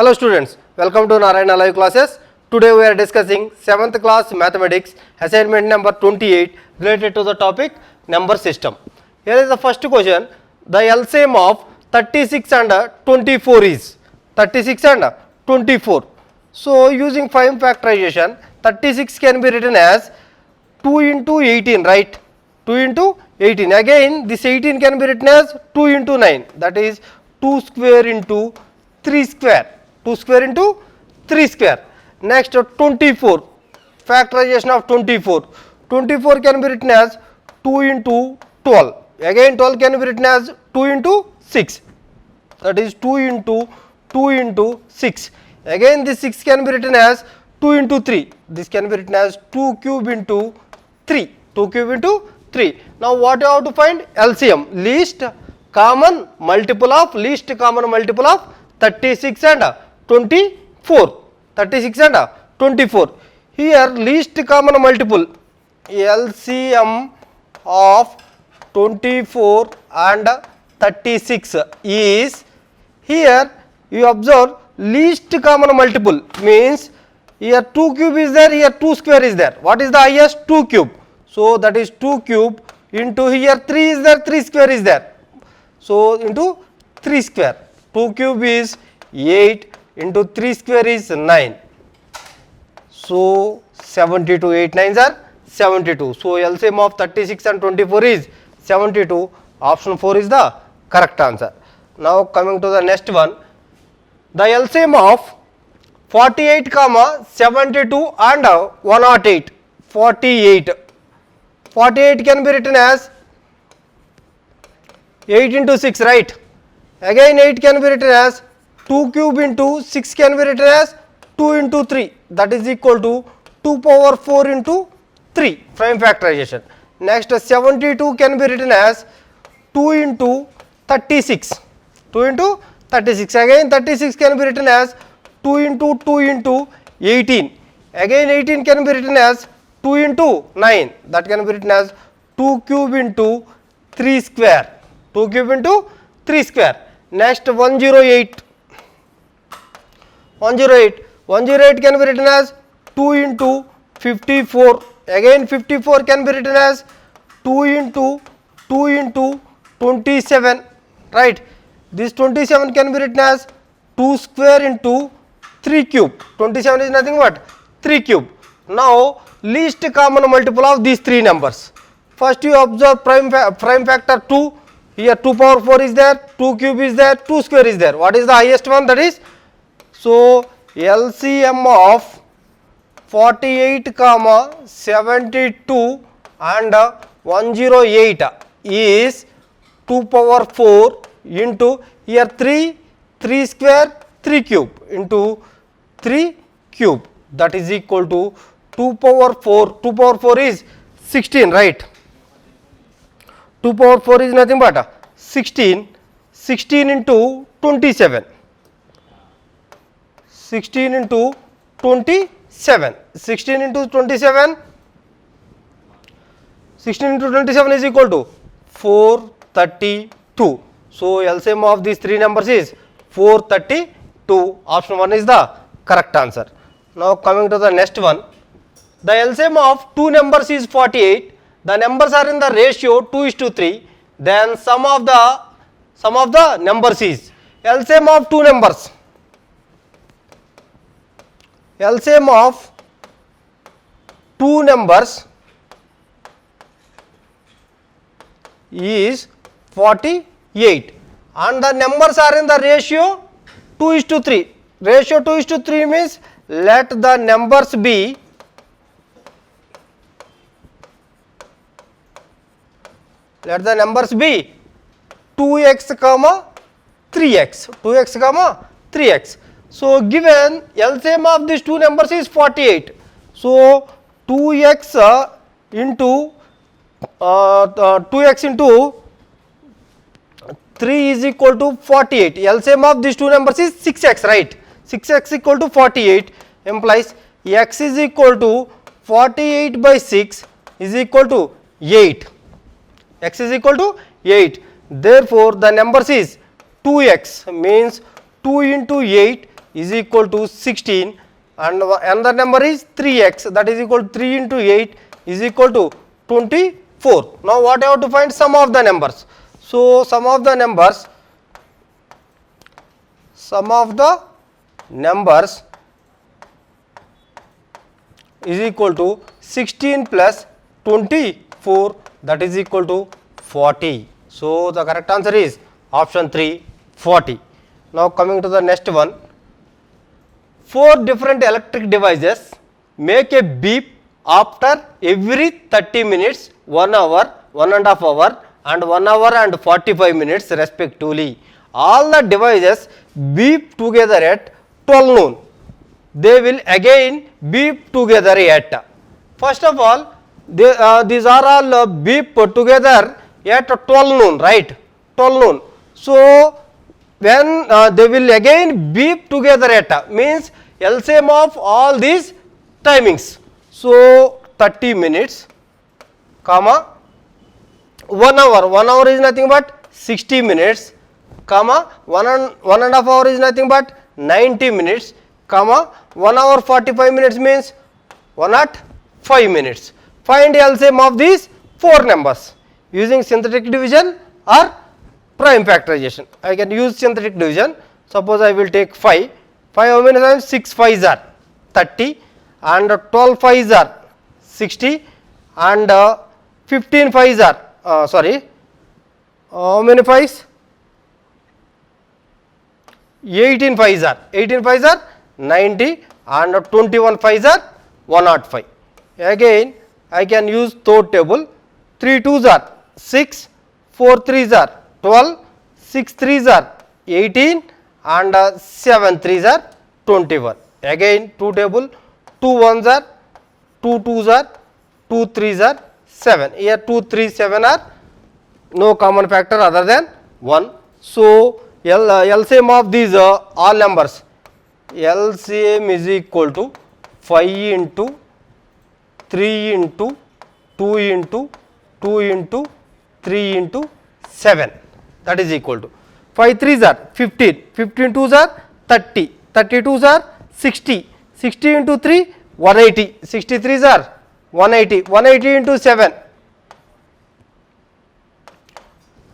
Hello students, welcome to Narayana Live Classes. Today we are discussing 7th class mathematics assignment number 28 related to the topic number system. Here is the first question. The LCM of 36 and 24 is 36 and 24. So using prime factorization, 36 can be written as 2 into 18, right? 2 into 18. Again this 18 can be written as 2 into 9, that is 2 square into 3 square. 2 square into 3 square. Next 24, factorization of 24. 24 can be written as 2 into 12. Again 12 can be written as 2 into 6. That is 2 into 6. Again this 6 can be written as 2 into 3. This can be written as 2 cube into 3. 2 cube into 3. Now what you have to find? LCM, least common multiple of 36 and 24. 36 and 24. Here least common multiple LCM of 24 and 36 is, here you observe least common multiple means here 2 cube is there, here 2 square is there. What is the highest? 2 cube. So that is 2 cube into here 3 is there, 3 square is there. So into 3 square. 2 cube is 8 into 3 square is 9. So 72, 8 nines are 72. So LCM of 36 and 24 is 72. Option 4 is the correct answer. Now coming to the next one. The LCM of 48, 72 and 108. 48. 48 can be written as 8 into 6, right? Again 8 can be written as 2 cube into 6 can be written as 2 into 3, that is equal to 2 power 4 into 3, prime factorization. Next 72 can be written as 2 into 36. 2 into 36. Again 36 can be written as 2 into 18. Again 18 can be written as 2 into 9, that can be written as 2 cube into 3 square. 2 cube into 3 square. Next 108. 108 can be written as 2 into 54. Again 54 can be written as 2 into 27, right? This 27 can be written as 2 square into 3 cube. 27 is nothing but 3 cube. Now least common multiple of these three numbers. First you observe prime factor 2. Here 2 power 4 is there, 2 cube is there, 2 square is there. What is the highest one? That is, so LCM of 48, 72 and 108 is 2 power 4 into here 3 square, 3 cube into 3 cube, that is equal to 2 power 4. 2 power 4 is 16, right? 2 power 4 is nothing but 16. 16 into 27. 16 into 27. 16 into 27. 16 into 27 is equal to 432. So LCM of these three numbers is 432. Option 1 is the correct answer. Now coming to the next one. The LCM of two numbers is 48. The numbers are in the ratio 2:3. Then sum of the numbers is, LCM of two numbers. LCM of two numbers is 48 and the numbers are in the ratio 2:3. Ratio 2:3 means let the numbers be 2x, 3x. 2x, 3x. So given LCM of these two numbers is 48. So 2x into 3 is equal to 48. LCM of these two numbers is 6x, right? 6x equal to 48 implies x is equal to 48 by 6 is equal to 8. X is equal to 8. Therefore, the numbers is 2x means 2 into 8 is equal to 16 and another number is 3x, that is equal to 3 into 8 is equal to 24. Now what I have to find? Sum of the numbers. So sum of the numbers is equal to 16 plus 24, that is equal to 40. So the correct answer is option 3, 40. Now coming to the next one. 4 different electric devices make a beep after every 30 minutes, 1 hour, 1.5 hour and 1 hour and 45 minutes respectively. All the devices beep together at 12 noon. They will again beep together at. First of all, these are all beep together at 12 noon, right? 12 noon. So when they will again beep together at means LCM of all these timings. So 30 minutes, comma 1 hour. 1 hour is nothing but 60 minutes, comma 1.5 hour is nothing but 90 minutes, comma 1 hour 45 minutes means 105 minutes. Find LCM of these 4 numbers using synthetic division or prime factorization. I can use synthetic division. Suppose I will take 5. 5 how many times? 6 5s are 30 and 12 5s are 60 and 15 5s are how many 5s? 18 5s are 90 and 21 5s are 105. Again I can use third table. 3 2s are 6, 4 3s are 12, 6 3s are 18 and 7 3s are 21. Again 2 table. 2 1s are 2 2s are 2 3s are 7. Here 2 3 7 are no common factor other than 1. So LCM of these all numbers, LCM is equal to 5 into 3 into 2 into 2 into 3 into 7, that is equal to 5 3s are 15, 15 2s are 30, 30 2s are 60, 60 into 3 180, 63s are 180, 180 into 7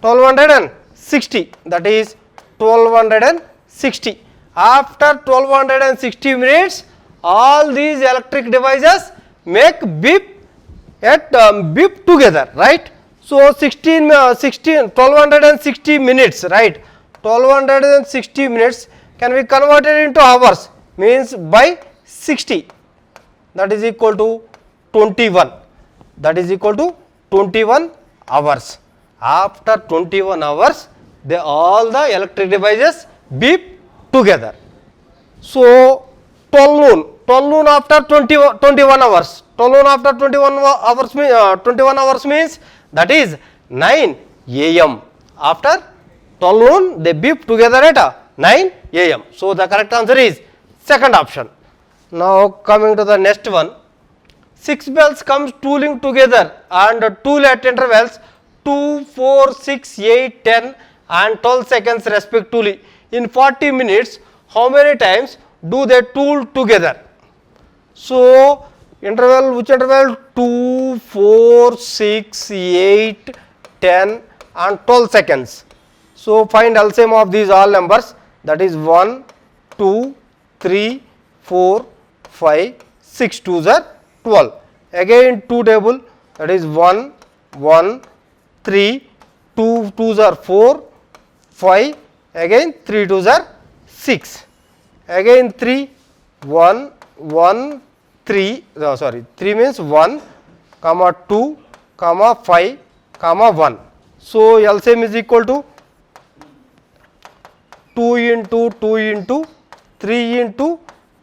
1260, that is 1260. After 1260 minutes, all these electric devices make beep at beep together, right? So 1260 minutes, right? 1260 minutes can be converted into hours, means by 60, that is equal to 21, that is equal to 21 hours. After 21 hours, all the electric devices beep together. So 12 noon after 21 hours, 12 noon after 21 hours means that is 9 AM. After 12 noon they beep together at 9 AM. So the correct answer is second option. Now coming to the next one. 6 bells comes tooling together and tool at intervals 2, 4, 6, 8, 10 and 12 seconds respectively. In 40 minutes, how many times do they tool together? So interval, which interval? 2, 4, 6, 8, 10 and 12 seconds. So find LCM of these all numbers, that is 1, 2, 3, 4, 5, 6 2s are 12. Again 2 table, that is 1, 1, 3, 2 2s are 4, 5, again 3 2s are 6, again 3, 1, 1, 3, 3 means 1, comma 2, comma 5, comma 1. So LCM is equal to 2 into 2 into 3 into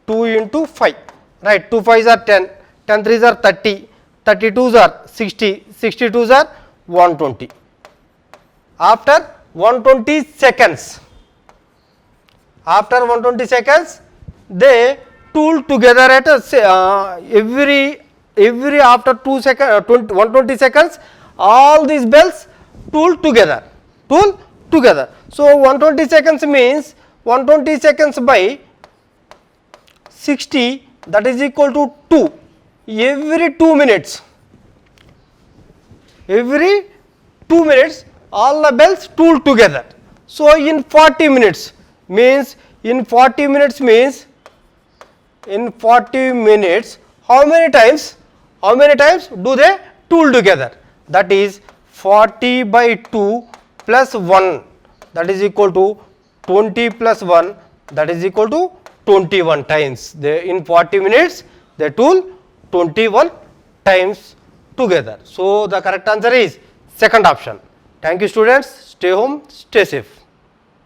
2 into 5, right? 2 5s are 10, 10 3s are 30, 32s are 60, 62s are 120. After 120 seconds, they tool together at every after 120 seconds, all these bells tool together. So 120 seconds means 120 seconds by 60, that is equal to 2. Every 2 minutes, all the bells tool together. So in 40 minutes means, how many times do they tool together? That is 40 by 2 plus 1, that is equal to 20 plus 1, that is equal to 21 times. They, in 40 minutes they tool 21 times together. So the correct answer is second option. Thank you students. Stay home, stay safe.